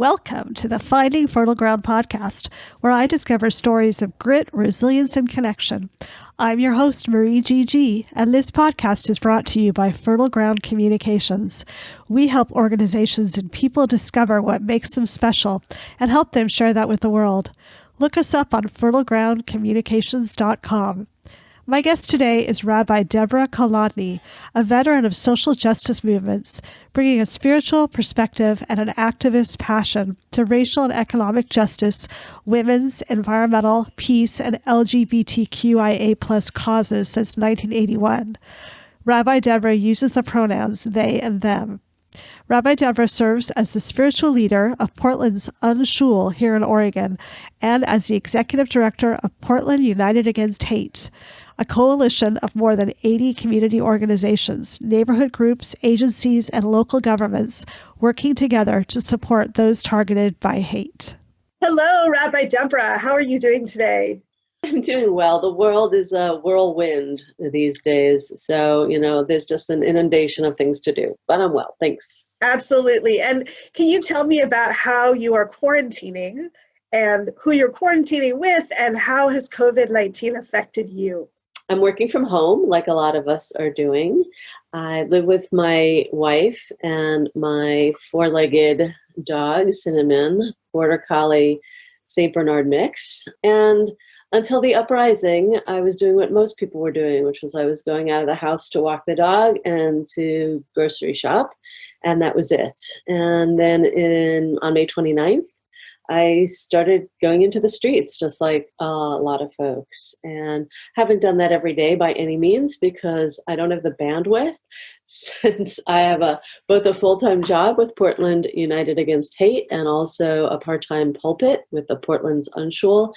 Welcome to the Finding Fertile Ground podcast, where I discover stories of grit, resilience, and connection. I'm your host, Marie G. And this podcast is brought to you by Fertile Ground Communications. We help organizations and people discover what makes them special and help them share that with the world. Look us up on fertilegroundcommunications.com. My guest today is Rabbi Debra Kolodny, a veteran of social justice movements, bringing a spiritual perspective and an activist passion to racial and economic justice, women's, environmental, peace, and LGBTQIA+ causes since 1981. Rabbi Debra uses the pronouns they and them. Rabbi Debra serves as the spiritual leader of Portland's UnShul here in Oregon and as the executive director of Portland United Against Hate, a coalition of more than 80 community organizations, neighborhood groups, agencies, and local governments working together to support those targeted by hate. Hello, Rabbi Debra. How are you doing today? I'm doing well. The world is a whirlwind these days. So, there's just an inundation of things to do. But I'm well. Thanks. Absolutely. And can you tell me about how you are quarantining and who you're quarantining with and how has COVID-19 affected you? I'm working from home like a lot of us are doing. I live with my wife and my four-legged dog, Cinnamon, Border Collie, St. Bernard mix. And until the uprising, I was doing what most people were doing, which was I was going out of the house to walk the dog and to grocery shop, and that was it. And then on May 29th, I started going into the streets, just like a lot of folks, and haven't done that every day by any means because I don't have the bandwidth since I have both a full-time job with Portland United Against Hate and also a part-time pulpit with the Portland's UnShul.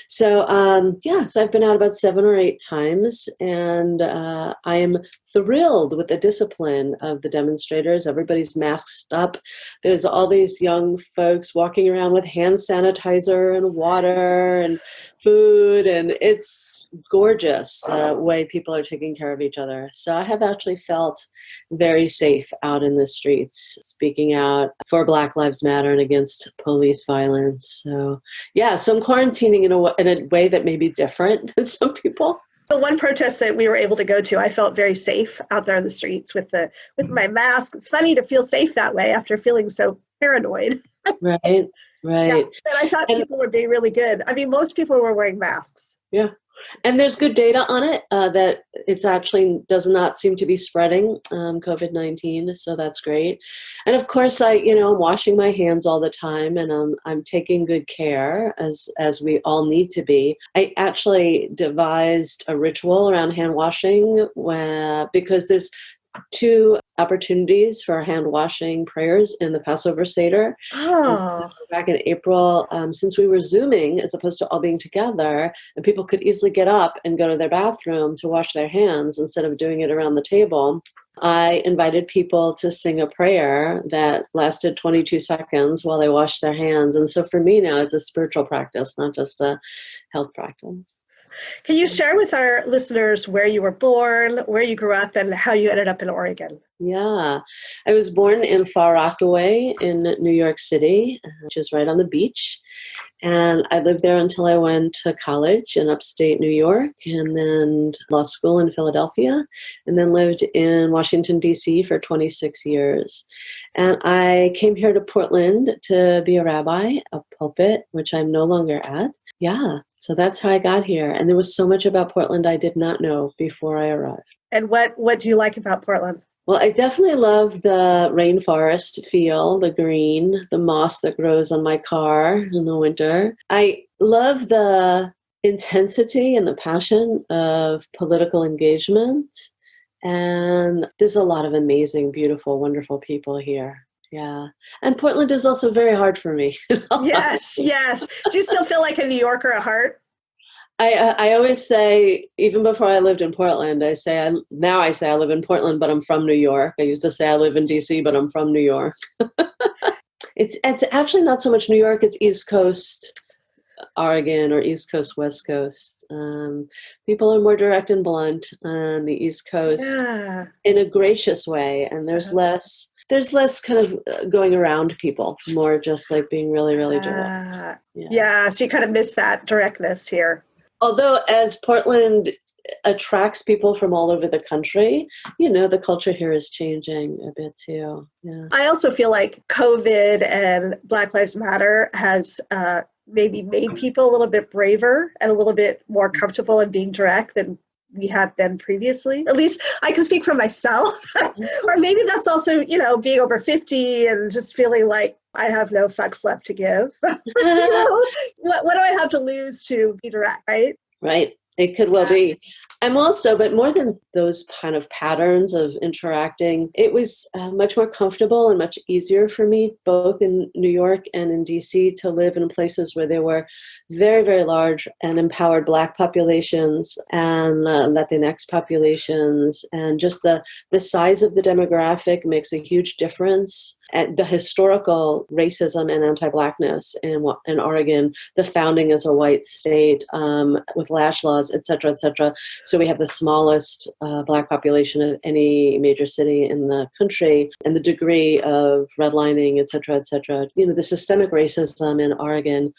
So, so I've been out about 7 or 8 times, and I am thrilled with the discipline of the demonstrators. Everybody's masked up. There's all these young folks walking around with hand sanitizer and water and food, and it's gorgeous the way people are taking care of each other. So I have actually felt very safe out in the streets, speaking out for Black Lives Matter and against police violence. So I'm quarantining in a way that may be different than some people. The one protest that we were able to go to, I felt very safe out there in the streets with my mask. It's funny to feel safe that way after feeling so paranoid. Right. Yeah, but I thought people were being really good. I mean, most people were wearing masks. Yeah. And there's good data on it that it's actually does not seem to be spreading COVID-19. So that's great. And of course, I'm washing my hands all the time, and I'm taking good care as we all need to be. I actually devised a ritual around hand washing because there's 2 opportunities for hand washing prayers in the Passover Seder. Oh. Back in April, since we were Zooming as opposed to all being together, and people could easily get up and go to their bathroom to wash their hands instead of doing it around the table, I invited people to sing a prayer that lasted 22 seconds while they washed their hands. And so for me now, it's a spiritual practice, not just a health practice. Can you share with our listeners where you were born, where you grew up, and how you ended up in Oregon? Yeah, I was born in Far Rockaway in New York City, which is right on the beach. And I lived there until I went to college in upstate New York and then law school in Philadelphia, and then lived in Washington, D.C. for 26 years. And I came here to Portland to be a rabbi, a pulpit, which I'm no longer at. Yeah. So that's how I got here. And there was so much about Portland I did not know before I arrived. And what do you like about Portland? Well, I definitely love the rainforest feel, the green, the moss that grows on my car in the winter. I love the intensity and the passion of political engagement. And there's a lot of amazing, beautiful, wonderful people here. Yeah. And Portland is also very hard for me. Yes. Do you still feel like a New Yorker at heart? I always say, even before I lived in Portland, I live in Portland, but I'm from New York. I used to say I live in DC, but I'm from New York. It's actually not so much New York, it's East Coast Oregon or East Coast, West Coast. People are more direct and blunt on the East Coast in a gracious way, and there's less there's less kind of going around people, more just like being really, really direct. Yeah, so you kind of miss that directness here. Although as Portland attracts people from all over the country, the culture here is changing a bit too. Yeah. I also feel like COVID and Black Lives Matter has maybe made people a little bit braver and a little bit more comfortable in being direct than we have been previously. At least I can speak for myself. Or maybe that's also, being over 50 and just feeling like I have no fucks left to give. What do I have to lose to be direct, right? Right. It could well be. I'm also, but more than those kind of patterns of interacting, it was much more comfortable and much easier for me, both in New York and in DC, to live in places where there were very, very large and empowered Black populations and Latinx populations. And just the size of the demographic makes a huge difference. And the historical racism and anti-Blackness in Oregon, the founding as a white state with lash laws, et cetera, et cetera. So we have the smallest Black population of any major city in the country, and the degree of redlining, et cetera, et cetera. The systemic racism in Oregon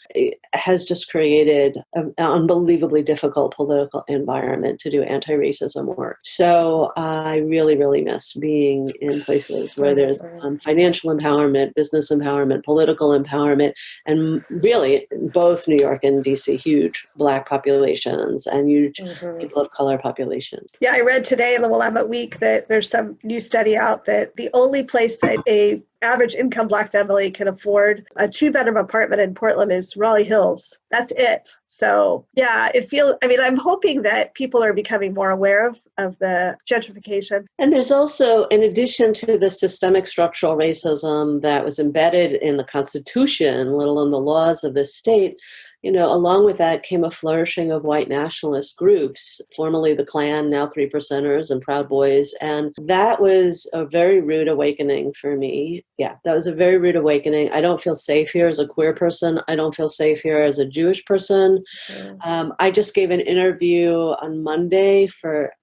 has just created an unbelievably difficult political environment to do anti-racism work. So I really, really miss being in places where there's financial empowerment, business empowerment, political empowerment, and really both New York and DC, huge Black populations and huge people of color populations. Yeah, I read today in the Willamette Week that there's some new study out that the only place that a average income Black family can afford a 2-bedroom apartment in Portland is Raleigh Hills. That's it. So yeah, I'm hoping that people are becoming more aware of the gentrification. And there's also, in addition to the systemic structural racism that was embedded in the Constitution, let alone the laws of the state, along with that came a flourishing of white nationalist groups, formerly the Klan, now 3%ers and Proud Boys. And that was a very rude awakening for me. Yeah, that was a very rude awakening. I don't feel safe here as a queer person. I don't feel safe here as a Jewish person. I just gave an interview on Monday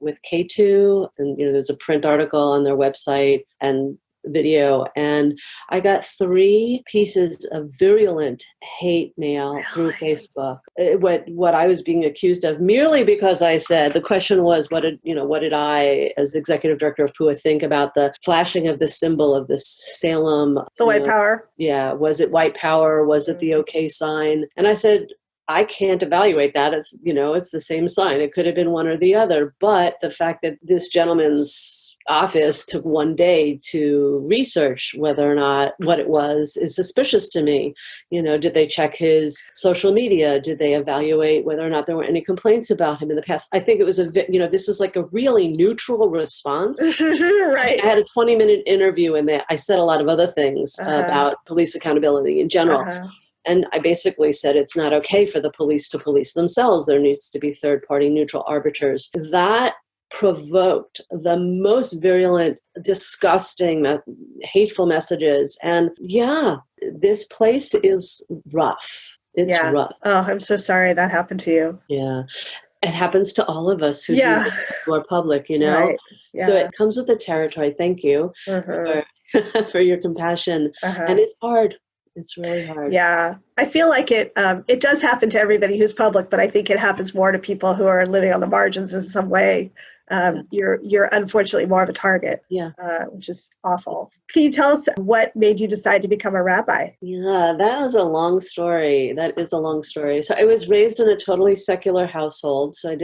with K2, and there's a print article on their website and video, and I got 3 pieces of virulent hate mail through Facebook. What I was being accused of, merely because I said, the question was, what did I, as executive director of PUA, think about the flashing of the symbol of this Salem, the white power? Yeah, was it white power? Was it the OK sign? And I said, I can't evaluate that. It's it's the same sign. It could have been one or the other. But the fact that this gentleman's office took one day to research whether or not what it was is suspicious to me. Did they check his social media? Did they evaluate whether or not there were any complaints about him in the past? I think it was this is like a really neutral response. Right. I had a 20-minute interview in there. I said a lot of other things about police accountability in general. And I basically said it's not okay for the police to police themselves. There needs to be third-party neutral arbiters. That provoked the most virulent, disgusting, hateful messages. And yeah, this place is rough. It's rough. Oh, I'm so sorry that happened to you. Yeah. It happens to all of us who are public, Right. Yeah. So it comes with the territory. Thank you for your compassion. And it's hard. It's really hard. Yeah, I feel like it does happen to everybody who's public, but I think it happens more to people who are living on the margins in some way. You're unfortunately more of a target, which is awful. Can you tell us what made you decide to become a rabbi? Yeah, that was a long story. That is a long story. So I was raised in a totally secular household. So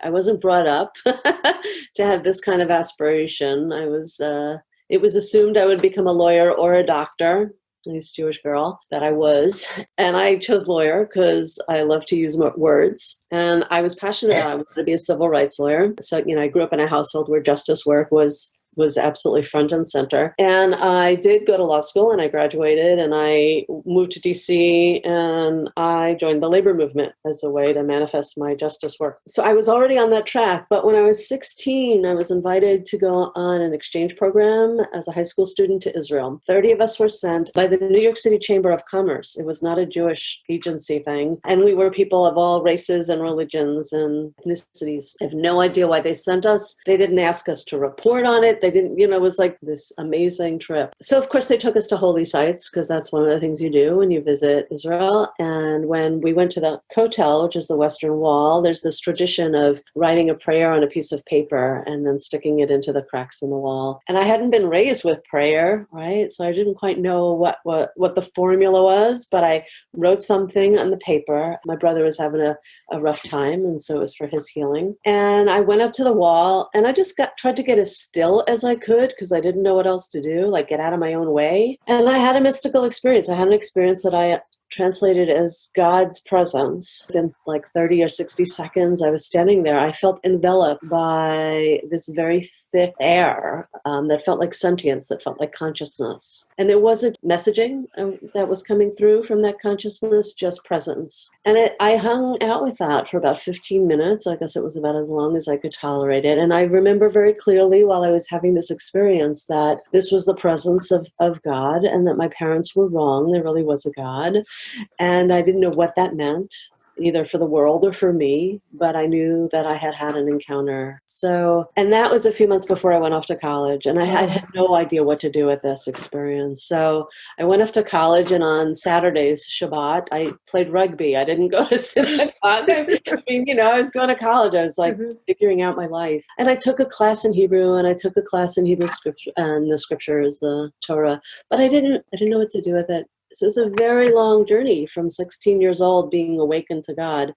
I wasn't brought up to have this kind of aspiration. It was assumed I would become a lawyer or a doctor. Nice Jewish girl that I was. And I chose lawyer because I love to use words. And I was passionate about it. I wanted to be a civil rights lawyer. So, I grew up in a household where justice work was absolutely front and center. And I did go to law school and I graduated and I moved to DC and I joined the labor movement as a way to manifest my justice work. So I was already on that track. But when I was 16, I was invited to go on an exchange program as a high school student to Israel. 30 of us were sent by the New York City Chamber of Commerce. It was not a Jewish agency thing. And we were people of all races and religions and ethnicities. I have no idea why they sent us. They didn't ask us to report on it. They didn't, it was like this amazing trip. So of course they took us to holy sites, because that's one of the things you do when you visit Israel. And when we went to the Kotel, which is the Western Wall, there's this tradition of writing a prayer on a piece of paper and then sticking it into the cracks in the wall. And I hadn't been raised with prayer, right? So I didn't quite know what the formula was, but I wrote something on the paper. My brother was having a rough time, and so it was for his healing. And I went up to the wall, and I just tried to get as still as I could, because I didn't know what else to do, like get out of my own way. And I had a mystical experience. I had an experience that I translated as God's presence. In like 30 or 60 seconds, I was standing there. I felt enveloped by this very thick air that felt like sentience, that felt like consciousness. And there wasn't messaging that was coming through from that consciousness, just presence. And I hung out with that for about 15 minutes. I guess it was about as long as I could tolerate it. And I remember very clearly while I was having this experience that this was the presence of God, and that my parents were wrong. There really was a God. And I didn't know what that meant, either for the world or for me, but I knew that I had had an encounter. So, and that was a few months before I went off to college, and I had no idea what to do with this experience. So I went off to college, and on Saturdays, Shabbat, I played rugby. I didn't go to synagogue. I mean, I was going to college. I was like figuring out my life. And I took a class in Hebrew, and I took a class in Hebrew scripture, and the scriptures, the Torah, but I didn't know what to do with it. So it was a very long journey from 16 years old being awakened to God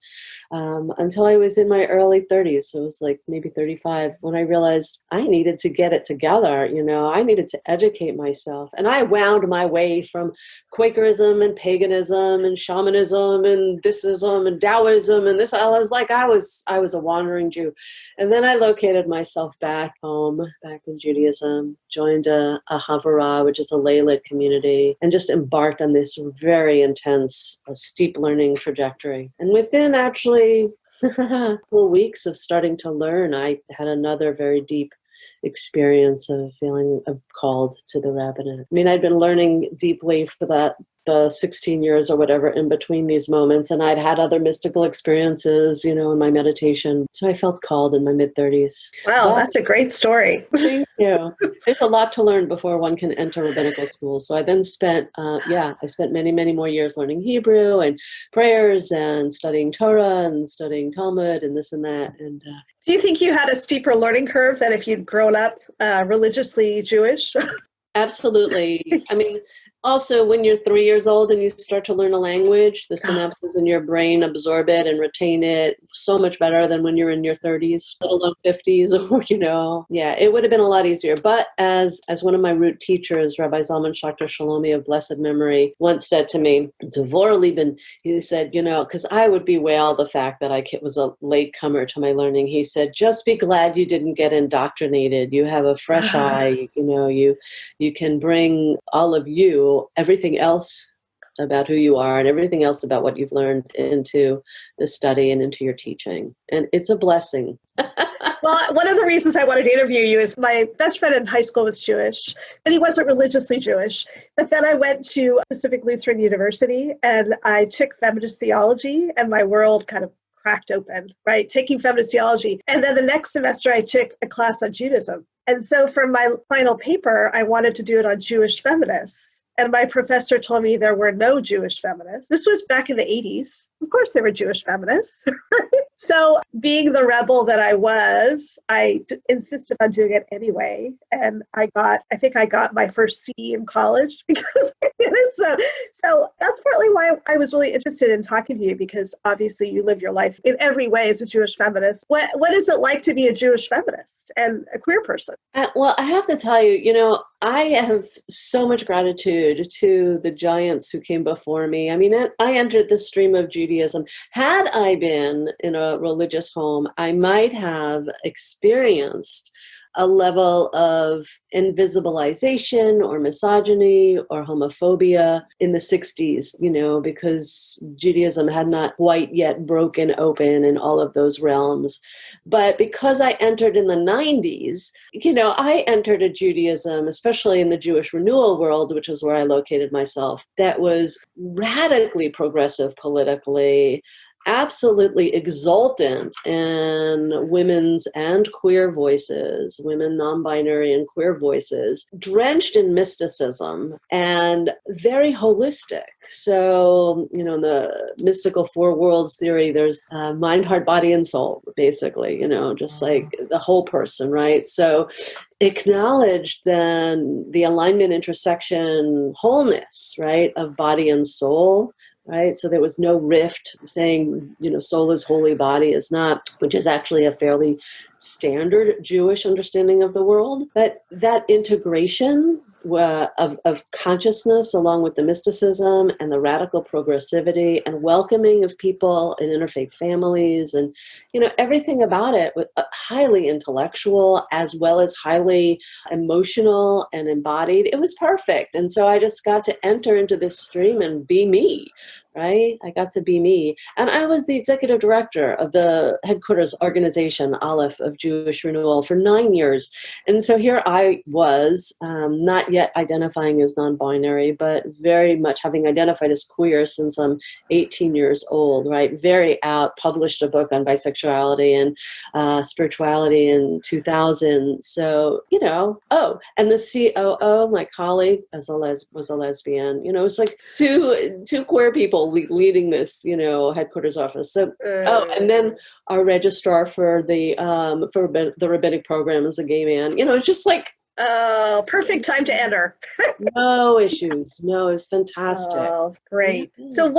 until I was in my early 30s. So it was like maybe 35 when I realized I needed to get it together. I needed to educate myself. And I wound my way from Quakerism and paganism and shamanism and thisism and Taoism and this. I was a wandering Jew. And then I located myself back home, back in Judaism, joined a Havurah, which is a lay-lit community, and just embarked on this very intense, steep learning trajectory. And within actually 4 weeks of starting to learn, I had another very deep experience of feeling called to the rabbinate. I mean, I'd been learning deeply for the 16 years or whatever in between these moments, and I'd had other mystical experiences, in my meditation. So I felt called in my mid-30s. Wow, that's a great story. Thank you. There's a lot to learn before one can enter rabbinical school. So I then spent, I spent many, many more years learning Hebrew and prayers and studying Torah and studying Talmud and this and that. And do you think you had a steeper learning curve than if you'd grown up religiously Jewish? Absolutely. I mean, also, when you're 3 years old and you start to learn a language, the synapses in your brain absorb it and retain it so much better than when you're in your 30s, let alone 50s, or, Yeah, it would have been a lot easier. But as one of my root teachers, Rabbi Zalman Schachter Shalomi of blessed memory, once said to me, Devor Lieben, he said, because I would bewail the fact that I was a latecomer to my learning. He said, just be glad you didn't get indoctrinated. You have a fresh eye, you can bring all of you, everything else about who you are and everything else about what you've learned into the study and into your teaching. And it's a blessing. Well, one of the reasons I wanted to interview you is my best friend in high school was Jewish, and he wasn't religiously Jewish. But then I went to Pacific Lutheran University, and I took feminist theology, and my world kind of cracked open, right? Taking feminist theology. And then the next semester, I took a class on Judaism. And so for my final paper, I wanted to do it on Jewish feminists. And my professor told me there were no Jewish feminists. This was back in the 80s. Of course, there were Jewish feminists. So being the rebel that I was, I insisted on doing it anyway. And I think I got my first C in college because I did it. So that's partly why I was really interested in talking to you, because obviously you live your life in every way as a Jewish feminist. What is it like to be a Jewish feminist and a queer person? Well, I have to tell you, I have so much gratitude to the giants who came before me. I mean, I entered the stream of Judaism. Had I been in a religious home, I might have experienced a level of invisibilization or misogyny or homophobia in the 60s, because Judaism had not quite yet broken open in all of those realms. But because I entered in the 90s, I entered a Judaism, especially in the Jewish renewal world, which is where I located myself, that was radically progressive politically, absolutely exultant in women's and queer voices, women non-binary and queer voices, drenched in mysticism and very holistic. So, in the mystical four worlds theory, there's mind, heart, body, and soul, basically, just like the whole person, right? So acknowledged then the alignment, intersection, wholeness, right, of body and soul, right? So there was no rift saying, soul is holy, body is not, which is actually a fairly standard Jewish understanding of the world. But that integration of consciousness along with the mysticism and the radical progressivity and welcoming of people in interfaith families and, everything about it was highly intellectual as well as highly emotional and embodied. It was perfect. And so I just got to enter into this stream and be me. Right? I got to be me. And I was the executive director of the headquarters organization, Aleph, of Jewish Renewal for 9 years. And so here I was, not yet identifying as non-binary, but very much having identified as queer since I'm 18 years old, right? Very out, published a book on bisexuality and spirituality in 2000. So, and the COO, my colleague, was a lesbian. It's like two queer people leading this, headquarters office. So, and then our registrar for the rabbinic program is a gay man. It's just like, perfect time to enter. No issues. No, it's fantastic. Oh, great. So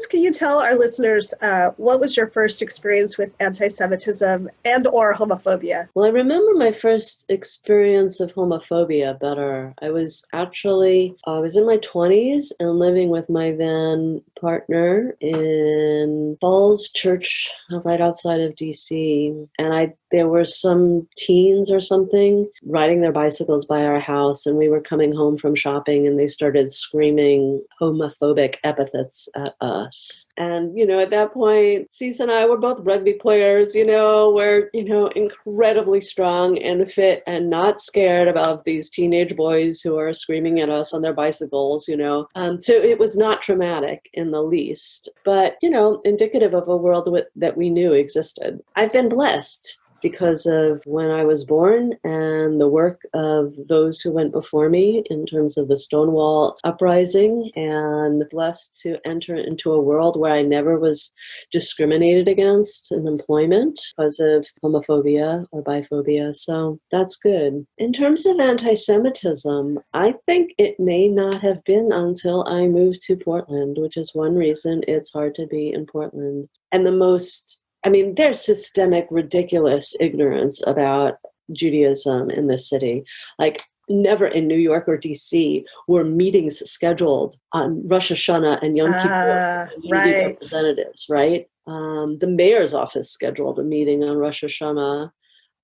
can you tell our listeners, what was your first experience with anti-Semitism and or homophobia? Well, I remember my first experience of homophobia better. I was in my 20s and living with my then partner in Falls Church, right outside of DC. And there were some teens or something riding their bicycles by our house, and we were coming home from shopping, and they started screaming homophobic epithets at us. And, at that point, Cece and I were both rugby players, we're, incredibly strong and fit and not scared about these teenage boys who are screaming at us on their bicycles, So it was not traumatic in the least, but, indicative of a world that we knew existed. I've been blessed because of when I was born and the work of those who went before me in terms of the Stonewall uprising, and blessed to enter into a world where I never was discriminated against in employment because of homophobia or biphobia. So that's good. In terms of anti-Semitism, I think it may not have been until I moved to Portland, which is one reason it's hard to be in Portland. And there's systemic, ridiculous ignorance about Judaism in this city. Like, never in New York or DC were meetings scheduled on Rosh Hashanah and Yom Kippur right. representatives, right? The mayor's office scheduled a meeting on Rosh Hashanah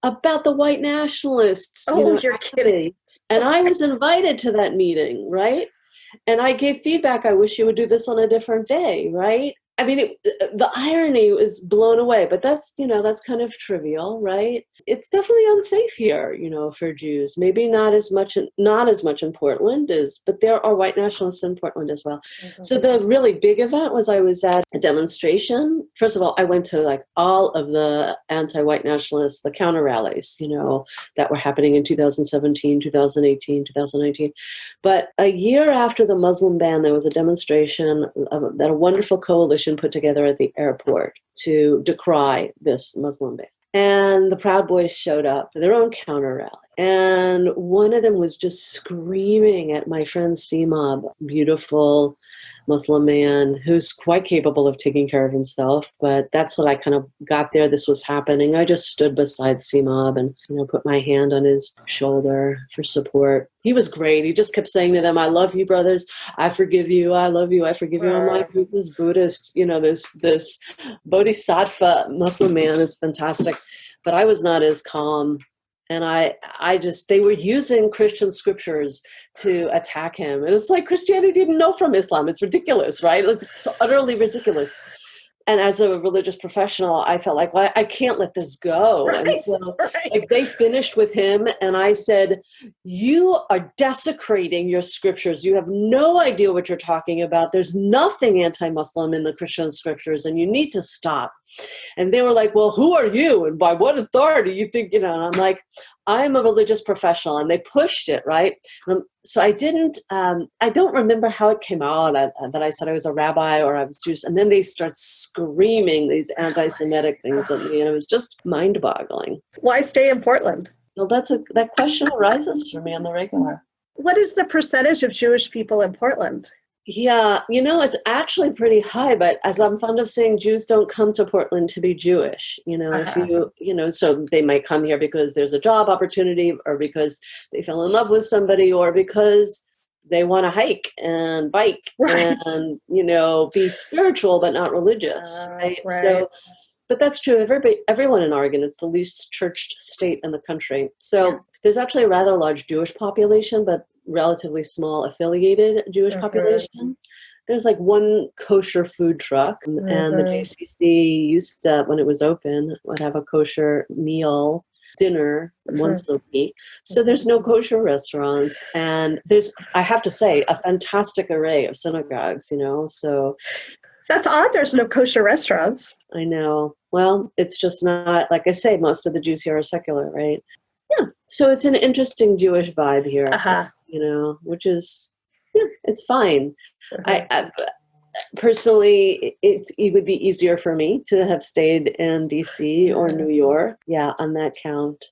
about the white nationalists. Oh, you're kidding. And I was invited to that meeting, right? And I gave feedback, I wish you would do this on a different day, right? The irony was blown away, but that's kind of trivial, right? It's definitely unsafe here, for Jews. Maybe not as much in Portland but there are white nationalists in Portland as well. Mm-hmm. So the really big event was I was at a demonstration. First of all, I went to like all of the anti-white nationalists, the counter rallies, that were happening in 2017, 2018, 2019. But a year after the Muslim ban, there was a demonstration that a wonderful coalition put together at the airport to decry this Muslim ban. And the Proud Boys showed up for their own counter rally. And one of them was just screaming at my friend C-Mob, beautiful Muslim man who's quite capable of taking care of himself. But that's what I kind of got there. This was happening. I just stood beside C-Mob and, put my hand on his shoulder for support. He was great. He just kept saying to them, I love you, brothers. I forgive you. I love you. I forgive you. I'm like, who's this Buddhist? This Bodhisattva Muslim man is fantastic. But I was not as calm. And they were using Christian scriptures to attack him. And it's like Christianity didn't know from Islam. It's ridiculous, right? It's utterly ridiculous. And as a religious professional, I felt like, well, I can't let this go. Right, And so right. like they finished with him and I said, you are desecrating your scriptures. You have no idea what you're talking about. There's nothing anti-Muslim in the Christian scriptures and you need to stop. And they were like, well, who are you? And by what authority you think, and I'm like, I'm a religious professional. And they pushed it, right? So I don't remember how it came out that I said I was a rabbi or I was Jewish. And then they start screaming these anti-Semitic things at me. And it was just mind-boggling. Why stay in Portland? Well, that question arises for me on the regular. What is the percentage of Jewish people in Portland? Yeah, it's actually pretty high, but as I'm fond of saying, Jews don't come to Portland to be Jewish. If so they might come here because there's a job opportunity or because they fell in love with somebody or because they want to hike and bike and, be spiritual, but not religious. Right. So, but that's true of everyone in Oregon. It's the least churched state in the country. So there's actually a rather large Jewish population, but relatively small affiliated Jewish population. There's like one kosher food truck and the JCC used to, when it was open, would have a kosher meal dinner once a week. So there's no kosher restaurants and there's, I have to say, a fantastic array of synagogues, so. That's odd. There's no kosher restaurants. I know. Well, it's just not, like I say, most of the Jews here are secular, right? Yeah. So it's an interesting Jewish vibe here, which is, it's fine. I personally, it would be easier for me to have stayed in DC or New York. Yeah, on that count.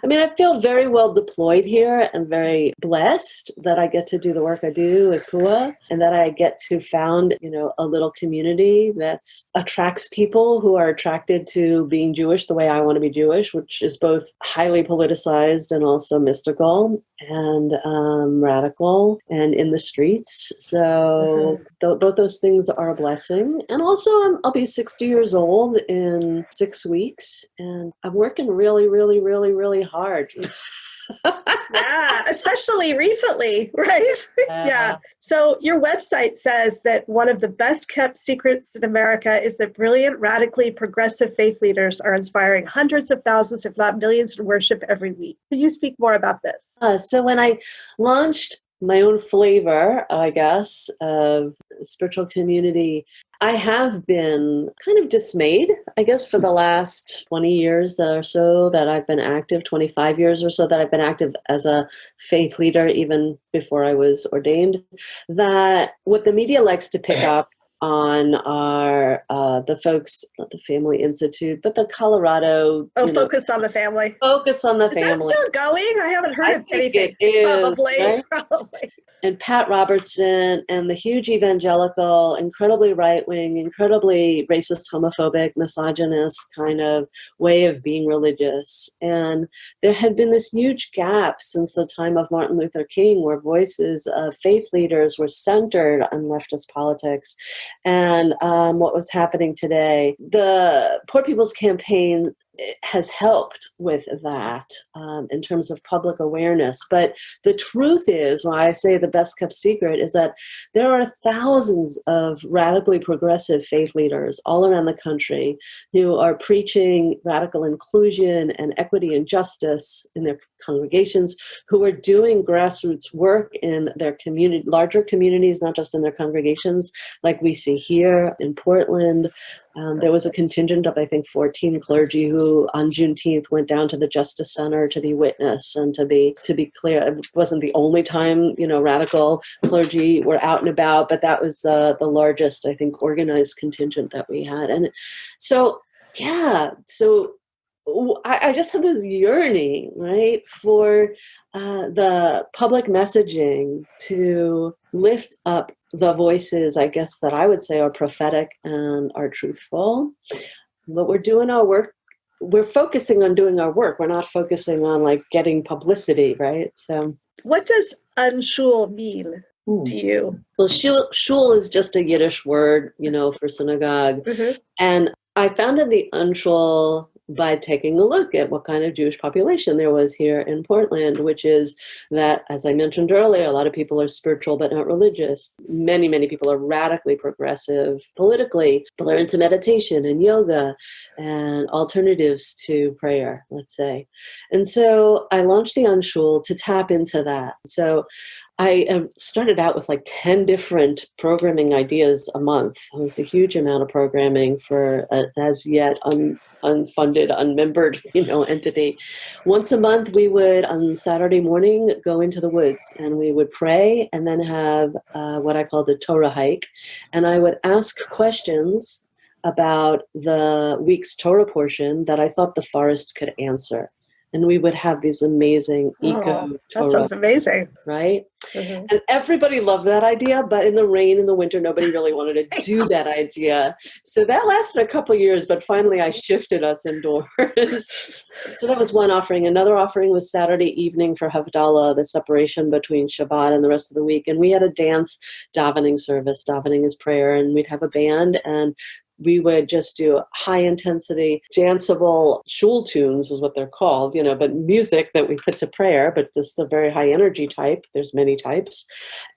I mean, I feel very well deployed here and very blessed that I get to do the work I do with PUA and that I get to found, a little community that attracts people who are attracted to being Jewish the way I want to be Jewish, which is both highly politicized and also mystical and radical and in the streets. So both those things are a blessing. And also I'll be 60 years old in 6 weeks and I'm working really, really, really, really hard. Yeah, especially recently, right? Yeah. So your website says that one of the best kept secrets in America is that brilliant, radically progressive faith leaders are inspiring hundreds of thousands, if not millions, in worship every week. Can you speak more about this? So when I launched my own flavor, I guess, of spiritual community, I have been kind of dismayed, I guess, for the last 20 years or so that I've been active, 25 years or so that I've been active as a faith leader, even before I was ordained, that what the media likes to pick up on are the folks, not the Family Institute, but the Colorado. Focus on the Family. Focus on the Family. Is that still going? I haven't heard of anything. It is, probably, right? Probably. And Pat Robertson and the huge evangelical, incredibly right-wing, incredibly racist, homophobic, misogynist kind of way of being religious. And there had been this huge gap since the time of Martin Luther King where voices of faith leaders were centered on leftist politics. And what was happening today, the Poor People's Campaign has helped with that in terms of public awareness. But the truth is, why I say the best kept secret, is that there are thousands of radically progressive faith leaders all around the country who are preaching radical inclusion and equity and justice in their congregations, who are doing grassroots work in their community, larger communities, not just in their congregations, like we see here in Portland. There was a contingent of, I think, 14 clergy who on Juneteenth went down to the Justice Center to be witness and to be clear. It wasn't the only time, radical clergy were out and about, but that was the largest, I think, organized contingent that we had. And so, so I just have this yearning, right, for the public messaging to lift up the voices, I guess, that I would say are prophetic and are truthful. But we're doing our work. We're focusing on doing our work. We're not focusing on getting publicity, right? So, what does UnShul mean to you? Well, shul is just a Yiddish word, for synagogue. And I founded the UnShul by taking a look at what kind of Jewish population there was here in Portland, which is that, as I mentioned earlier, a lot of people are spiritual but not religious. Many, many people are radically progressive politically. People are into meditation and yoga and alternatives to prayer, let's say. And so I launched the UnShul to tap into that. So I started out with like 10 different programming ideas a month. It was a huge amount of programming for as yet unfunded, unmembered, entity. Once a month, we would, on Saturday morning, go into the woods and we would pray and then have what I called a Torah hike. And I would ask questions about the week's Torah portion that I thought the forest could answer. And we would have these amazing eco-Torah. That sounds amazing. Right? Mm-hmm. And everybody loved that idea, but in the rain, in the winter, nobody really wanted to do that idea. So that lasted a couple of years, but finally I shifted us indoors. So that was one offering. Another offering was Saturday evening for Havdalah, the separation between Shabbat and the rest of the week. And we had a dance davening service. Davening is prayer, and we'd have a band, and we would just do high intensity, danceable shul tunes is what they're called, but music that we put to prayer, but this is the very high energy type. There's many types.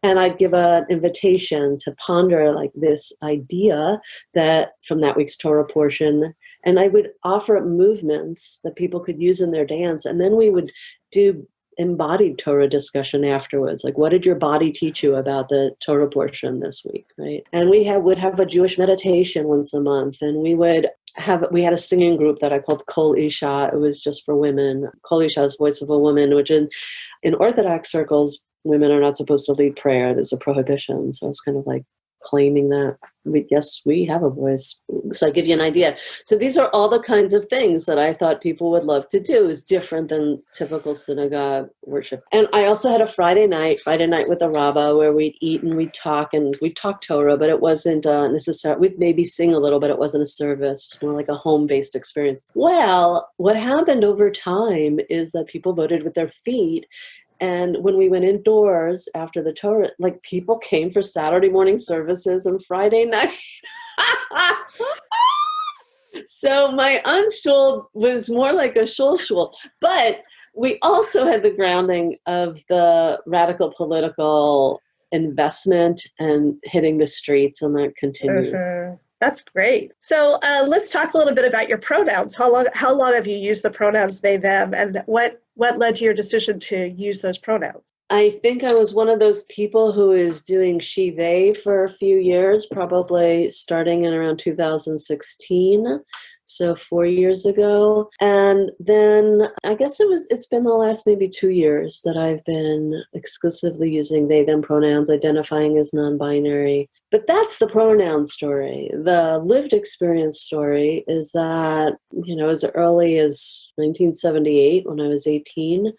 And I'd give an invitation to ponder like this idea that from that week's Torah portion, and I would offer up movements that people could use in their dance. And then we would do embodied Torah discussion afterwards. Like, what did your body teach you about the Torah portion this week, right? And we would have a Jewish meditation once a month, and we had a singing group that I called Kol Isha. It was just for women. Kol Isha is voice of a woman, which in Orthodox circles, women are not supposed to lead prayer. There's a prohibition. So it's kind of like claiming that we have a voice. So I give you an idea. So these are all the kinds of things that I thought people would love to do. Is different than typical synagogue worship. And I also had a Friday night with a rabbah where we'd eat and we'd talk Torah, but it wasn't necessarily, we'd maybe sing a little, but it wasn't a service, more like a home-based experience. Well, what happened over time is that people voted with their feet. And when we went indoors after the Torah, like people came for Saturday morning services and Friday night. So my UnShul was more like a shul. But we also had the grounding of the radical political investment and hitting the streets, and that continued. Mm-hmm. That's great. So let's talk a little bit about your pronouns. How long have you used the pronouns they, them, and what led to your decision to use those pronouns? I think I was one of those people who is doing she, they for a few years, probably starting in around 2016. So 4 years ago. And then I guess it's been the last maybe 2 years that I've been exclusively using they, them pronouns, identifying as non-binary. But that's the pronoun story. The lived experience story is that, as early as 1978, when I was 18,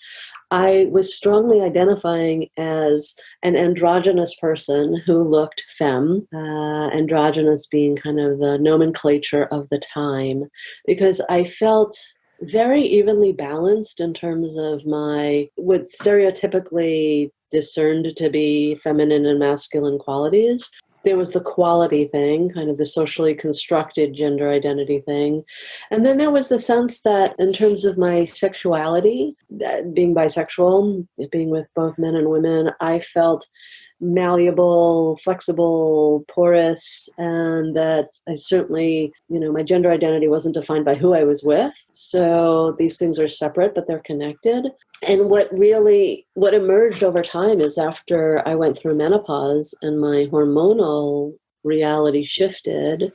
I was strongly identifying as an androgynous person who looked femme, androgynous being kind of the nomenclature of the time, because I felt very evenly balanced in terms of what stereotypically discerned to be feminine and masculine qualities. There was the quality thing, kind of the socially constructed gender identity thing. And then there was the sense that in terms of my sexuality, being bisexual, being with both men and women, I felt malleable, flexible, porous, and that I certainly, my gender identity wasn't defined by who I was with. So these things are separate, but they're connected. And what emerged over time is after I went through menopause and my hormonal reality shifted,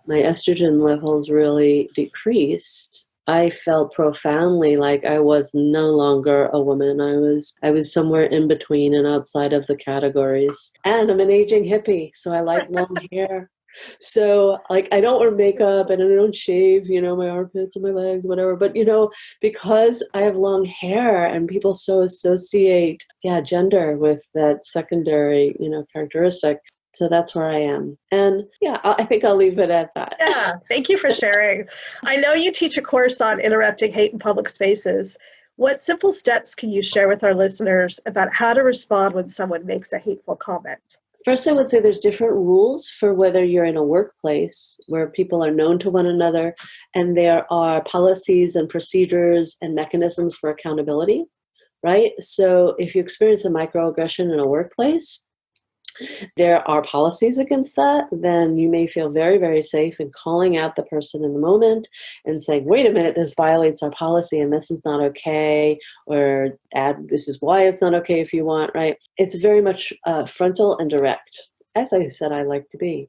my estrogen levels really decreased. I felt profoundly like I was no longer a woman. I was somewhere in between and outside of the categories. And I'm an aging hippie, so I like long hair. So like I don't wear makeup and I don't shave, my armpits and my legs, whatever. But, because I have long hair and people so associate, gender with that secondary, characteristic. So that's where I am. And I think I'll leave it at that. Yeah, thank you for sharing. I know you teach a course on interrupting hate in public spaces. What simple steps can you share with our listeners about how to respond when someone makes a hateful comment? First, I would say there's different rules for whether you're in a workplace where people are known to one another, and there are policies and procedures and mechanisms for accountability, right? So if you experience a microaggression in a workplace, there are policies against that, then you may feel very, very safe in calling out the person in the moment and saying, wait a minute, this violates our policy and this is not okay, or add, this is why it's not okay if you want, right? It's very much frontal and direct, as I said I like to be.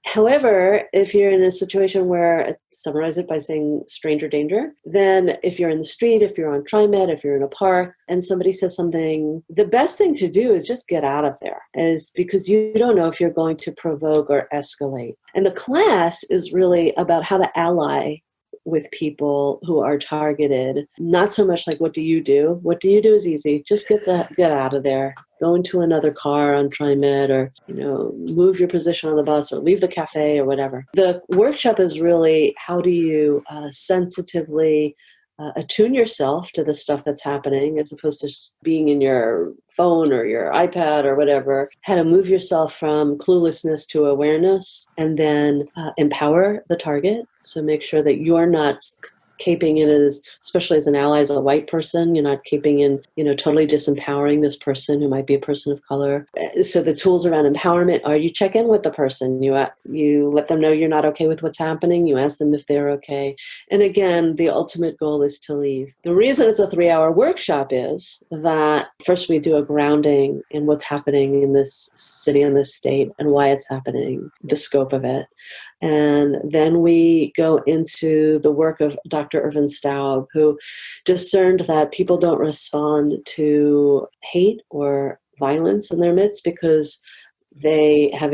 However, if you're in a situation where, summarize it by saying stranger danger, then if you're in the street, if you're on TriMet, if you're in a park, and somebody says something, the best thing to do is just get out of there, is because you don't know if you're going to provoke or escalate. And the class is really about how to ally with people who are targeted. Not so much like, what do you do? What do you do is easy. Just get out of there. Go into another car on TriMet, or, move your position on the bus, or leave the cafe, or whatever. The workshop is really, how do you sensitively attune yourself to the stuff that's happening, as opposed to being in your phone or your iPad or whatever. How to move yourself from cluelessness to awareness, and then empower the target. So make sure that you're not caping in as, especially as an ally, as a white person, you're not caping in, totally disempowering this person who might be a person of color. So the tools around empowerment are, you check in with the person, you let them know you're not okay with what's happening, you ask them if they're okay. And again, the ultimate goal is to leave. The reason it's a 3-hour workshop is that first we do a grounding in what's happening in this city and this state and why it's happening, the scope of it. And then we go into the work of Dr. Irvin Staub, who discerned that people don't respond to hate or violence in their midst because they have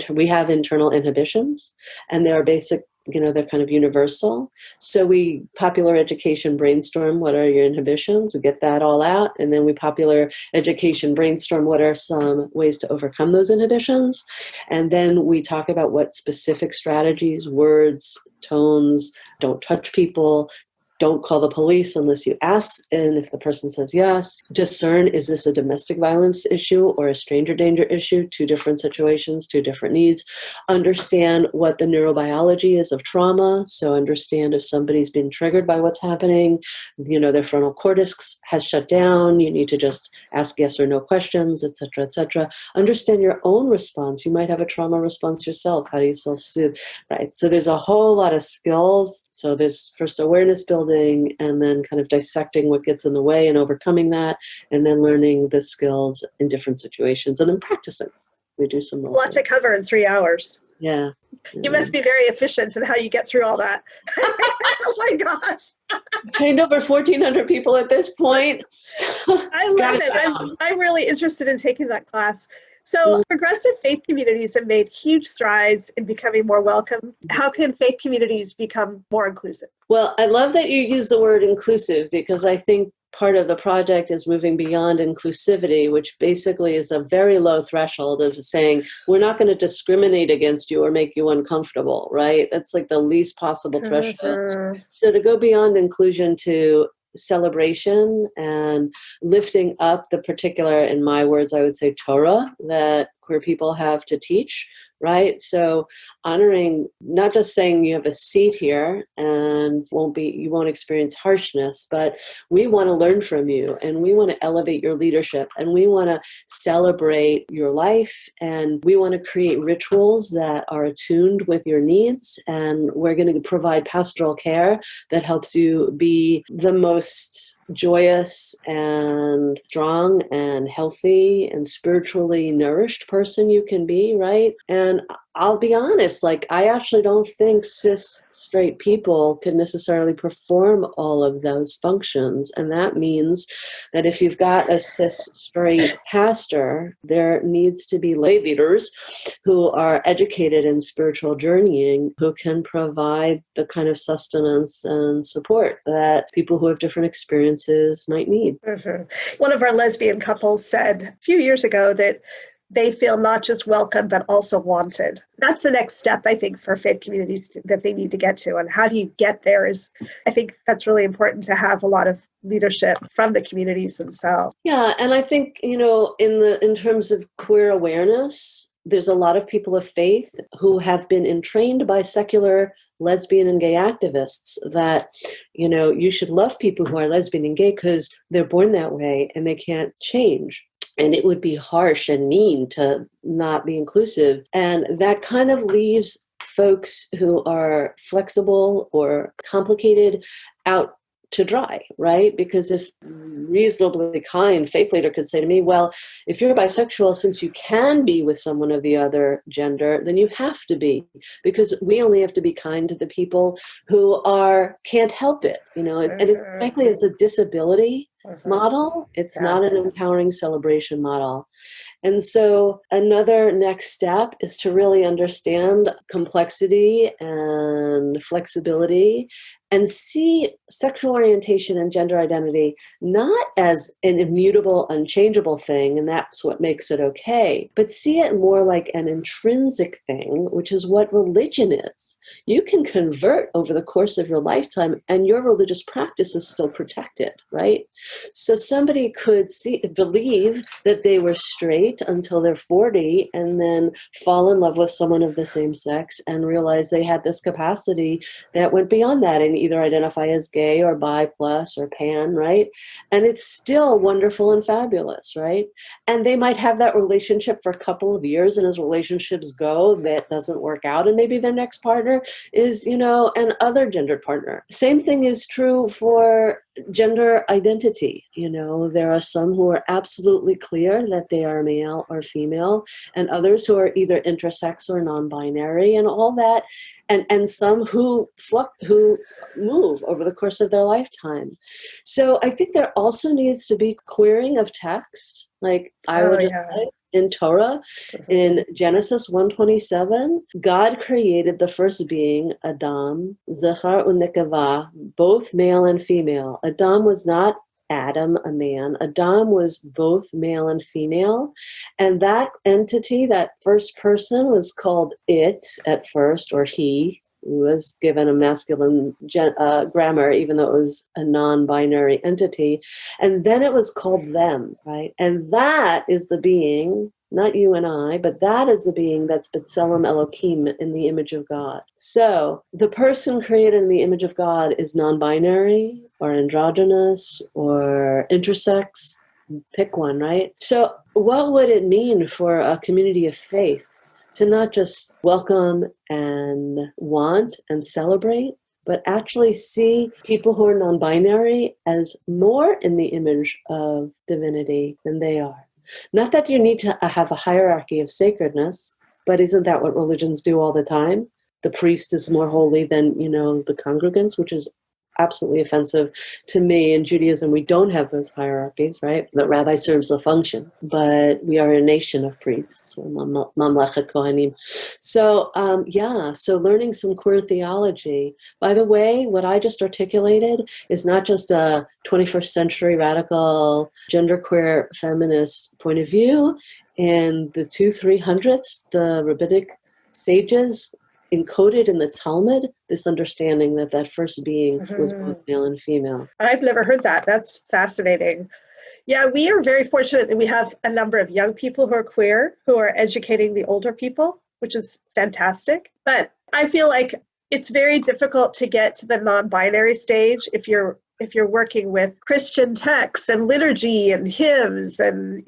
we have internal inhibitions, and they are basic, they're kind of universal. So we popular education brainstorm, what are your inhibitions? We get that all out. And then we popular education brainstorm, what are some ways to overcome those inhibitions? And then we talk about what specific strategies, words, tones, don't touch people, don't call the police unless you ask, and if the person says yes. Discern, is this a domestic violence issue or a stranger danger issue? 2 different situations, 2 different needs. Understand what the neurobiology is of trauma. So understand if somebody's been triggered by what's happening, their frontal cortex has shut down, you need to just ask yes or no questions, et cetera, et cetera. Understand your own response. You might have a trauma response yourself. How do you self-soothe, right? So there's a whole lot of skills. So there's first awareness building, and then kind of dissecting what gets in the way and overcoming that, and then learning the skills in different situations, and then practicing. We do some a lot to cover in 3 hours. Yeah. You must be very efficient in how you get through all that. Oh my gosh. Trained over 1,400 people at this point. I love it. I'm really interested in taking that class. So progressive faith communities have made huge strides in becoming more welcome. How can faith communities become more inclusive? Well, I love that you use the word inclusive, because I think part of the project is moving beyond inclusivity, which basically is a very low threshold of saying, we're not going to discriminate against you or make you uncomfortable, right? That's like the least possible threshold. So to go beyond inclusion to celebration and lifting up the particular, in my words, I would say Torah that queer people have to teach, right? So honoring, not just saying you have a seat here and you won't experience harshness, but we want to learn from you, and we want to elevate your leadership, and we want to celebrate your life, and we want to create rituals that are attuned with your needs, and we're going to provide pastoral care that helps you be the most joyous and strong and healthy and spiritually nourished person you can be, right? And I'll be honest, I actually don't think cis straight people can necessarily perform all of those functions. And that means that if you've got a cis straight pastor, there needs to be lay leaders who are educated in spiritual journeying, who can provide the kind of sustenance and support that people who have different experiences might need. Mm-hmm. One of our lesbian couples said a few years ago that they feel not just welcome, but also wanted. That's the next step, I think, for faith communities that they need to get to. And how do you get there is, I think that's really important to have a lot of leadership from the communities themselves. Yeah, and I think, in terms of queer awareness, there's a lot of people of faith who have been entrained by secular lesbian and gay activists that, you should love people who are lesbian and gay because they're born that way and they can't change. And it would be harsh and mean to not be inclusive. And that kind of leaves folks who are flexible or complicated out to dry, right? Because if reasonably kind faith leader could say to me, well, if you're bisexual, since you can be with someone of the other gender, then you have to be, because we only have to be kind to the people who can't help it, and it's frankly, it's a disability model. It's not an empowering celebration model. And so another next step is to really understand complexity and flexibility and see sexual orientation and gender identity not as an immutable, unchangeable thing, and that's what makes it okay, but see it more like an intrinsic thing, which is what religion is. You can convert over the course of your lifetime and your religious practice is still protected, right? So somebody could believe that they were straight until they're 40 and then fall in love with someone of the same sex and realize they had this capacity that went beyond that and either identify as gay or bi plus or pan, right? And it's still wonderful and fabulous, right? And they might have that relationship for a couple of years, and as relationships go, that doesn't work out, and maybe their next partner is, an other gendered partner. Same thing is true for gender identity. There are some who are absolutely clear that they are male or female, and others who are either intersex or non-binary and all that, and some who move over the course of their lifetime. So I think there also needs to be queering of text, like I would just say, in Torah, in Genesis 1:27, God created the first being, Adam, Zachar u'Nekava, both male and female. Adam was not Adam, a man. Adam was both male and female. And that entity, that first person, was called it at first, or he. Was given a masculine grammar, even though it was a non-binary entity. And then it was called them, right? And that is the being, not you and I, but that is the being that's B'Tselem Elohim, in the image of God. So the person created in the image of God is non-binary or androgynous or intersex. Pick one, right? So what would it mean for a community of faith to not just welcome and want and celebrate, but actually see people who are non-binary as more in the image of divinity than they are? Not that you need to have a hierarchy of sacredness, but isn't that what religions do all the time? The priest is more holy than, the congregants, which is absolutely offensive to me. In Judaism, we don't have those hierarchies, right? The rabbi serves a function, but we are a nation of priests, mamlechet kohanim. So, so learning some queer theology. By the way, what I just articulated is not just a 21st century radical genderqueer feminist point of view. In the 200-300s, the rabbinic sages encoded in the Talmud this understanding that first being was both male and female. I've never heard that. That's fascinating. Yeah, we are very fortunate that we have a number of young people who are queer, who are educating the older people, which is fantastic. But I feel like it's very difficult to get to the non-binary stage if you're working with Christian texts and liturgy and hymns, and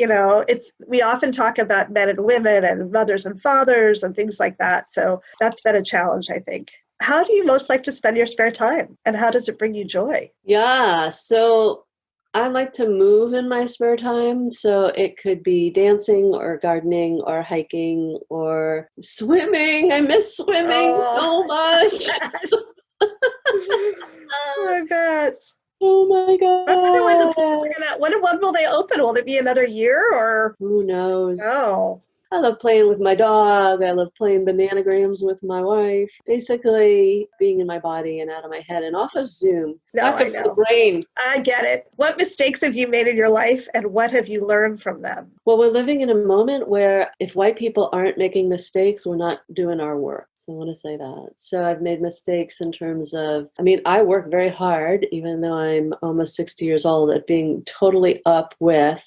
we often talk about men and women and mothers and fathers and things like that. So that's been a challenge, I think. How do you most like to spend your spare time, and how does it bring you joy? Yeah, so I like to move in my spare time. So it could be dancing or gardening or hiking or swimming. I miss swimming so much. I bet. Oh my God. I wonder when the pools are when will they open? Will it be another year, or? Who knows? Oh. I love playing with my dog. I love playing bananagrams with my wife. Basically, being in my body and out of my head and off of Zoom. No, Not I good for know. the brain. I get it. What mistakes have you made in your life, and what have you learned from them? Well, we're living in a moment where if white people aren't making mistakes, we're not doing our work. So I want to say that. So I've made mistakes in terms of, I work very hard, even though I'm almost 60 years old, at being totally up with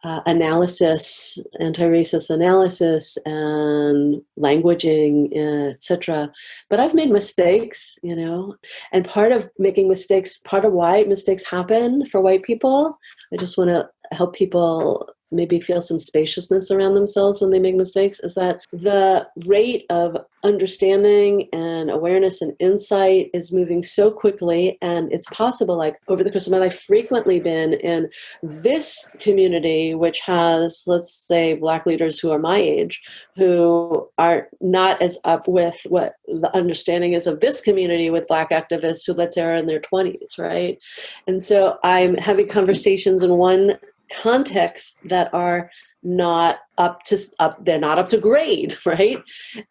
analysis, anti-racist analysis, and languaging, etc. But I've made mistakes, and part of making mistakes, part of why mistakes happen for white people, I just want to help people maybe feel some spaciousness around themselves when they make mistakes, is that the rate of understanding and awareness and insight is moving so quickly. And it's possible, like over the course of my life, frequently been in this community, which has, let's say, Black leaders who are my age, who are not as up with what the understanding is of this community with Black activists who, let's say, are in their 20s, right? And so I'm having conversations in one context that are not they're not up to grade, right?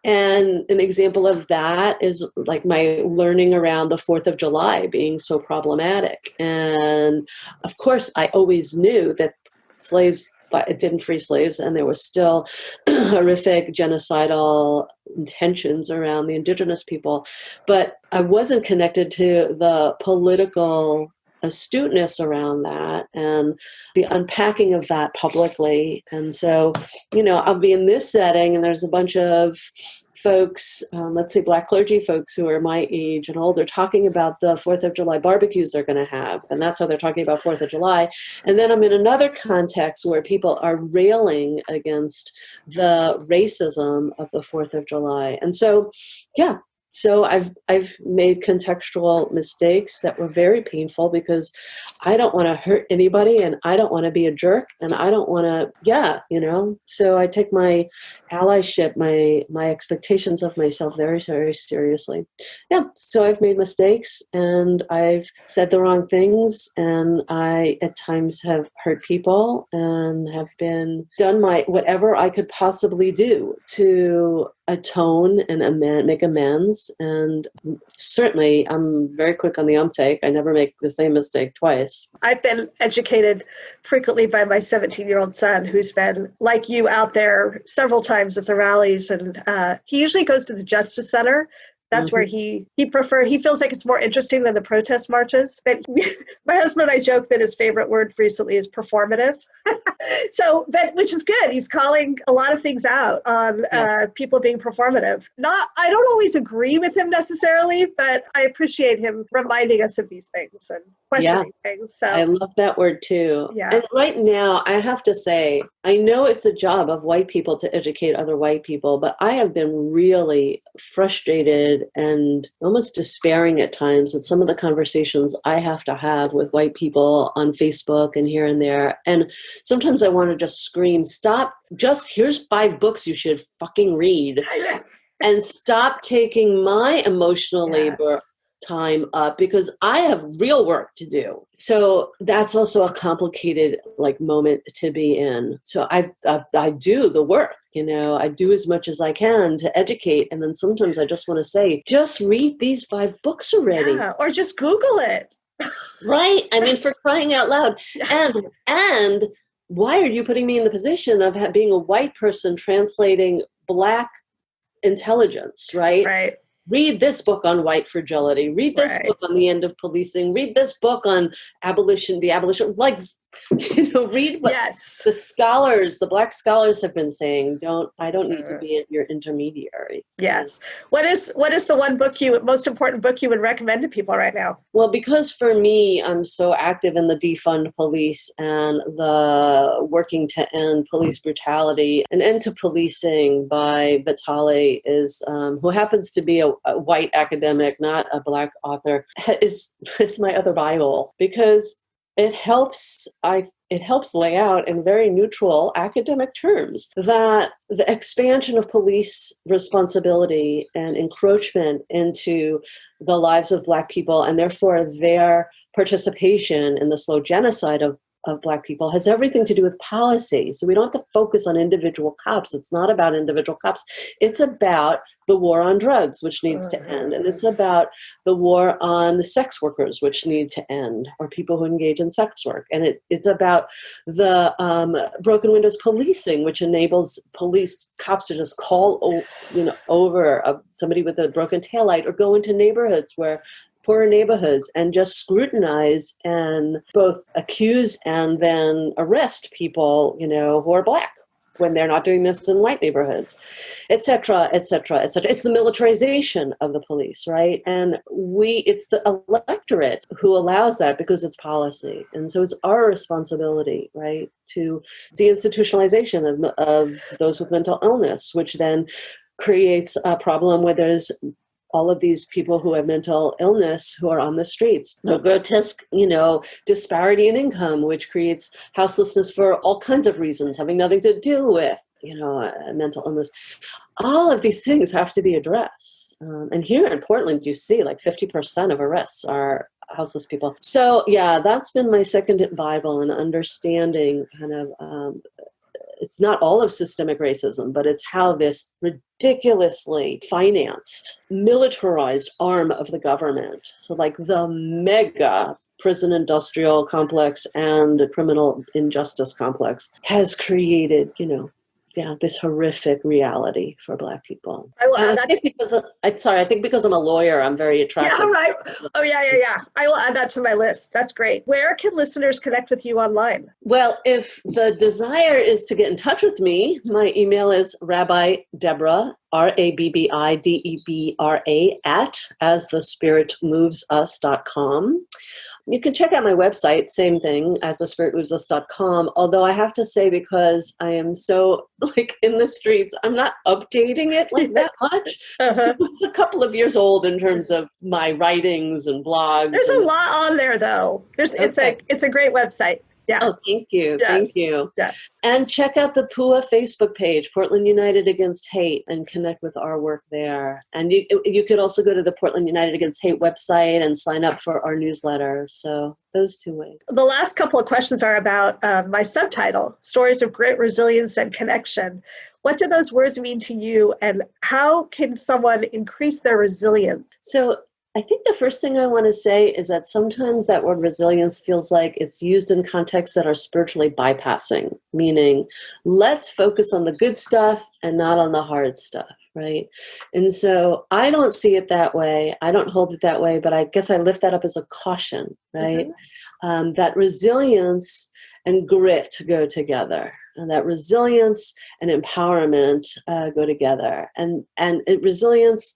And an example of that is like my learning around the 4th of July being so problematic. And of course, I always knew that slaves, but it didn't free slaves, and there was still horrific genocidal intentions around the indigenous people. But I wasn't connected to the political astuteness around that and the unpacking of that publicly. And so, I'll be in this setting and there's a bunch of folks, let's say Black clergy folks who are my age and older, talking about the 4th of July barbecues they're going to have. And that's how they're talking about 4th of July. And then I'm in another context where people are railing against the racism of the 4th of July. And so, yeah. So I've made contextual mistakes that were very painful because I don't want to hurt anybody and I don't want to be a jerk and I don't want to, So I take my allyship, my expectations of myself very, very seriously. Yeah, so I've made mistakes and I've said the wrong things and I at times have hurt people and have done whatever I could possibly do to atone and make amends. And certainly I'm very quick on the uptake. I never make the same mistake twice. I've been educated frequently by my 17-year-old son, who's been, like you, out there several times at the rallies. And he usually goes to the Justice Center. That's where he feels like it's more interesting than the protest marches. But my husband and I joke that his favorite word recently is performative. Which is good. He's calling a lot of things out on people being performative. I don't always agree with him necessarily, but I appreciate him reminding us of these things and questioning things. So I love that word too. Yeah. And right now, I have to say, I know it's a job of white people to educate other white people, but I have been really frustrated and almost despairing at times at some of the conversations I have to have with white people on Facebook and here and there. And sometimes I want to just scream, stop, here's 5 books you should fucking read. And stop taking my emotional labor time up because I have real work to do. So that's also a complicated moment to be in. So I do the work, I do as much as I can to educate. And then sometimes I just want to say, just read these 5 books already. Yeah, or just Google it. Right. I mean, for crying out loud. And why are you putting me in the position of being a white person translating Black intelligence, right? Right. Read this book on white fragility. Read this book on the end of policing. Read this book on abolition, read what the scholars, the Black scholars have been saying. I don't need to be your intermediary. Yes. What is the one most important book you would recommend to people right now? Well, because for me, I'm so active in the defund police and the working to end police brutality. An End to Policing by Vitali is, who happens to be a white academic, not a Black author, it's my other Bible because it helps lay out in very neutral academic terms that the expansion of police responsibility and encroachment into the lives of Black people and therefore their participation in the slow genocide of of Black people has everything to do with policy. So we don't have to focus on individual cops. It's not about individual cops. It's about the war on drugs, which needs to end. And it's about the war on sex workers, which need to end, or people who engage in sex work. And it's about the broken windows policing, which enables cops to just call over somebody with a broken taillight, or go into neighborhoods poorer neighborhoods and just scrutinize and both accuse and then arrest people, who are Black, when they're not doing this in white neighborhoods, et cetera, et cetera, et cetera. It's the militarization of the police, right? And it's the electorate who allows that because it's policy. And so it's our responsibility, right, to deinstitutionalization of those with mental illness, which then creates a problem where there's all of these people who have mental illness who are on the streets. The grotesque, disparity in income, which creates houselessness for all kinds of reasons, having nothing to do with, mental illness. All of these things have to be addressed. And here in Portland, you see like 50% of arrests are houseless people. So yeah, that's been my second Bible, and understanding kind of, it's not all of systemic racism, but it's how this ridiculously financed, militarized arm of the government, so like the mega prison industrial complex and the criminal injustice complex, has created, this horrific reality for Black people. I think because I'm a lawyer, I'm very attracted. Yeah, right. Oh, yeah. I will add that to my list. That's great. Where can listeners connect with you online? Well, if the desire is to get in touch with me, my email is Rabbi Debra, RABBIDEBRA @asthespiritmovesus.com. You can check out my website, same thing, asthespiritmovesus.com. Although I have to say, because I am so in the streets, I'm not updating it like that much. So it's a couple of years old in terms of my writings and blogs. There's a lot on there, though. It's a great website. Yeah. Oh, thank you. Yes. Thank you. Yes. And check out the PUA Facebook page, Portland United Against Hate, and connect with our work there. And you could also go to the Portland United Against Hate website and sign up for our newsletter. So those two ways. The last couple of questions are about my subtitle, Stories of Grit, Resilience, and Connection. What do those words mean to you, and how can someone increase their resilience? So I think the first thing I want to say is that sometimes that word resilience feels like it's used in contexts that are spiritually bypassing, meaning let's focus on the good stuff and not on the hard stuff, right? And so I don't see it that way. I don't hold it that way, but I guess I lift that up as a caution, right? Mm-hmm. That resilience and grit go together. And that resilience and empowerment go together. And resilience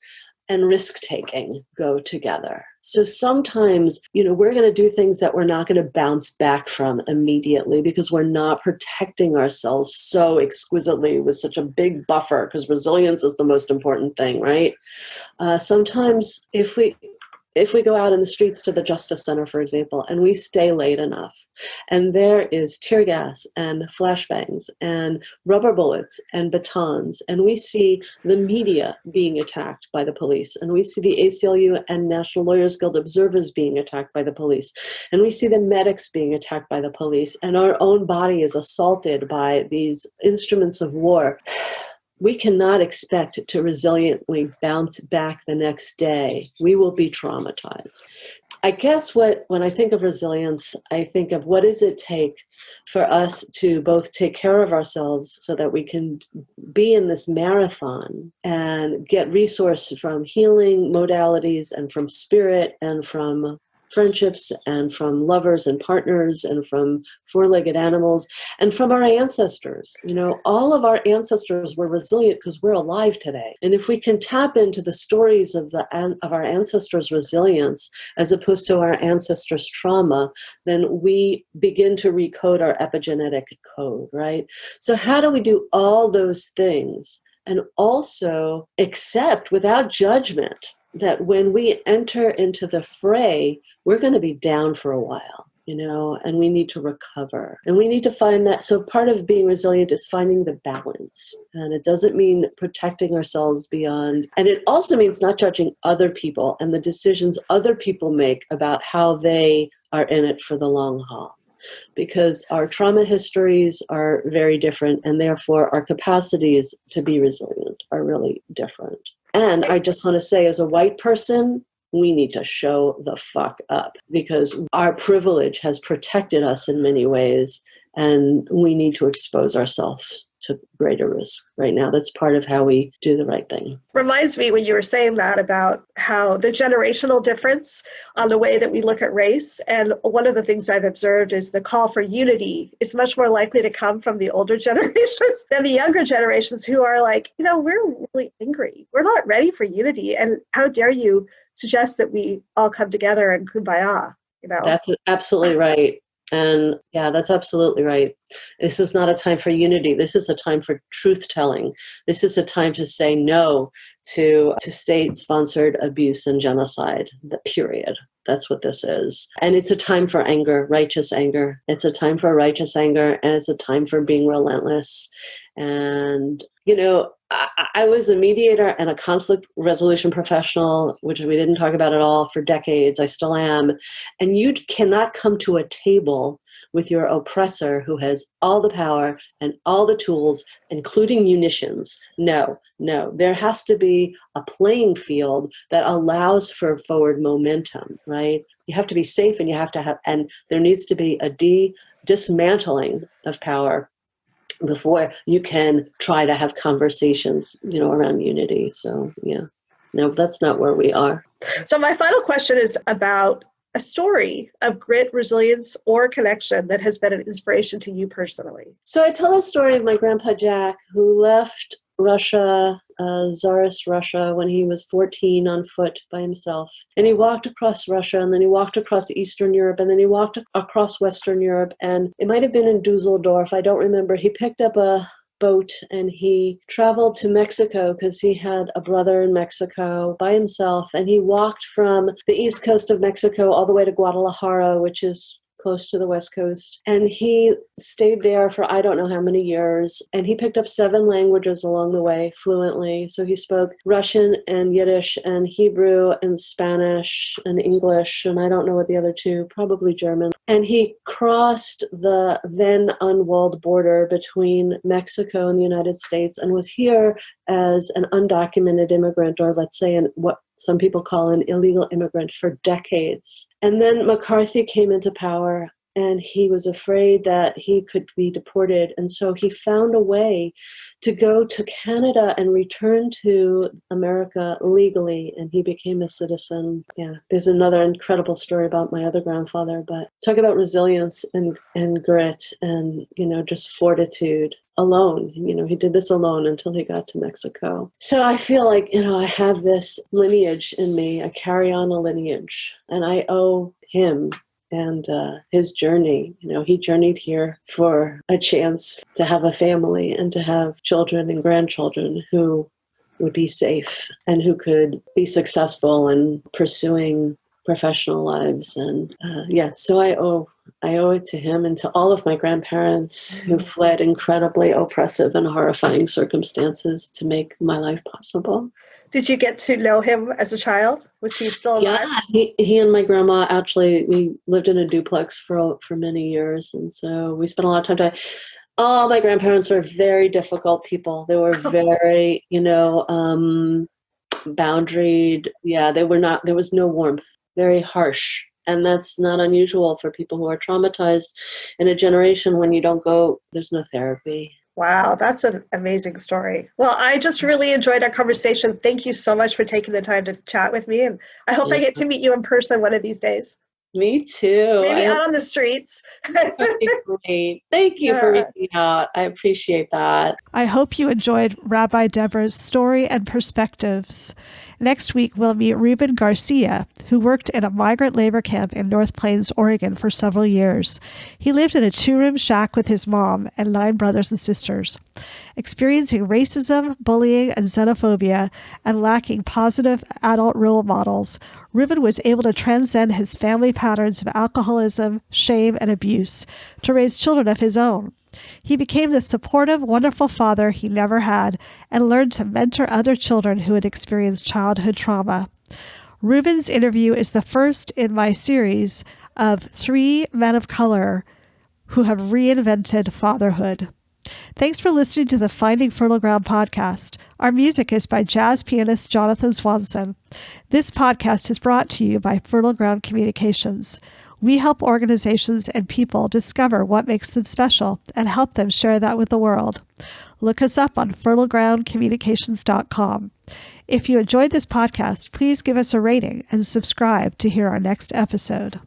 and risk-taking go together. So sometimes, we're going to do things that we're not going to bounce back from immediately because we're not protecting ourselves so exquisitely with such a big buffer, because resilience is the most important thing, right? Sometimes if we go out in the streets to the Justice Center, for example, and we stay late enough, and there is tear gas and flashbangs and rubber bullets and batons, and we see the media being attacked by the police, and we see the ACLU and National Lawyers Guild observers being attacked by the police, and we see the medics being attacked by the police, and our own body is assaulted by these instruments of war. We cannot expect to resiliently bounce back the next day. We will be traumatized. I guess when I think of resilience, I think of what does it take for us to both take care of ourselves so that we can be in this marathon and get resource from healing modalities and from spirit and from friendships and from lovers and partners and from four-legged animals and from our ancestors. All of our ancestors were resilient because we're alive today. And if we can tap into the stories of our ancestors' resilience as opposed to our ancestors' trauma, then we begin to recode our epigenetic code, right? So how do we do all those things and also accept without judgment that when we enter into the fray, we're going to be down for a while, and we need to recover. And we need to find that. So part of being resilient is finding the balance. And it doesn't mean protecting ourselves beyond. And it also means not judging other people and the decisions other people make about how they are in it for the long haul. because our trauma histories are very different, and therefore our capacities to be resilient are really different. And I just want to say, as a white person, we need to show the fuck up, because our privilege has protected us in many ways, and we need to expose ourselves to greater risk right now. That's part of how we do the right thing. Reminds me when you were saying that about how the generational difference on the way that we look at race. And one of the things I've observed is the call for unity is much more likely to come from the older generations than the younger generations, who are like, we're really angry. We're not ready for unity. And how dare you suggest that we all come together and kumbaya, That's absolutely right. And yeah, that's absolutely right. This is not a time for unity. This is a time for truth telling. This is a time to say no to state-sponsored abuse and genocide, period. That's what this is. And it's a time for anger, righteous anger. It's a time for righteous anger, and it's a time for being relentless. And, I was a mediator and a conflict resolution professional, which we didn't talk about at all, for decades. I still am. And you cannot come to a table with your oppressor who has all the power and all the tools, including munitions. No. There has to be a playing field that allows for forward momentum, right? You have to be safe, and you have to and there needs to be a dismantling of power before you can try to have conversations, around unity. So, yeah, no, that's not where we are. So my final question is about a story of grit, resilience, or connection that has been an inspiration to you personally. So I tell the story of my grandpa Jack, who left Russia, Tsarist Russia, when he was 14 on foot by himself. And he walked across Russia, and then he walked across Eastern Europe, and then he walked across Western Europe. And it might have been in Dusseldorf, I don't remember. He picked up a boat and he traveled to Mexico because he had a brother in Mexico by himself. And he walked from the east coast of Mexico all the way to Guadalajara, which is close to the West Coast. And he stayed there for I don't know how many years. And he picked up 7 languages along the way fluently. So he spoke Russian and Yiddish and Hebrew and Spanish and English. And I don't know what the other 2, probably German. And he crossed the then unwalled border between Mexico and the United States and was here as an undocumented immigrant, or let's say what some people call an illegal immigrant, for decades. And then McCarthy came into power, and he was afraid that he could be deported. And so he found a way to go to Canada and return to America legally, and he became a citizen. Yeah, there's another incredible story about my other grandfather, but talk about resilience and grit and, just fortitude. Alone. He did this alone until he got to Mexico. So I feel like, I have this lineage in me. I carry on a lineage, and I owe him and his journey. He journeyed here for a chance to have a family and to have children and grandchildren who would be safe and who could be successful in pursuing professional lives. And so I owe it to him and to all of my grandparents who fled incredibly oppressive and horrifying circumstances to make my life possible. Did you get to know him as a child? Was he still alive? Yeah, he and my grandma, actually, we lived in a duplex for many years. And so we spent a lot of time together. All my grandparents were very difficult people. They were very, boundaried. Yeah, they were not, there was no warmth, very harsh. And that's not unusual for people who are traumatized in a generation when you don't go, there's no therapy. Wow, that's an amazing story. Well, I just really enjoyed our conversation. Thank you so much for taking the time to chat with me. And I hope I get to meet you in person one of these days. Me too. Maybe out on the streets. That'd be great. Thank you for reaching out. I appreciate that. I hope you enjoyed Rabbi Debra's story and perspectives. Next week, we'll meet Ruben Garcia, who worked in a migrant labor camp in North Plains, Oregon for several years. He lived in a 2-room shack with his mom and 9 brothers and sisters. Experiencing racism, bullying, and xenophobia, and lacking positive adult role models, Ruben was able to transcend his family patterns of alcoholism, shame, and abuse to raise children of his own. He became the supportive, wonderful father he never had and learned to mentor other children who had experienced childhood trauma. Ruben's interview is the first in my series of 3 men of color who have reinvented fatherhood. Thanks for listening to the Finding Fertile Ground podcast. Our music is by jazz pianist Jonathan Swanson. This podcast is brought to you by Fertile Ground Communications. We help organizations and people discover what makes them special and help them share that with the world. Look us up on fertilegroundcommunications.com. If you enjoyed this podcast, please give us a rating and subscribe to hear our next episode.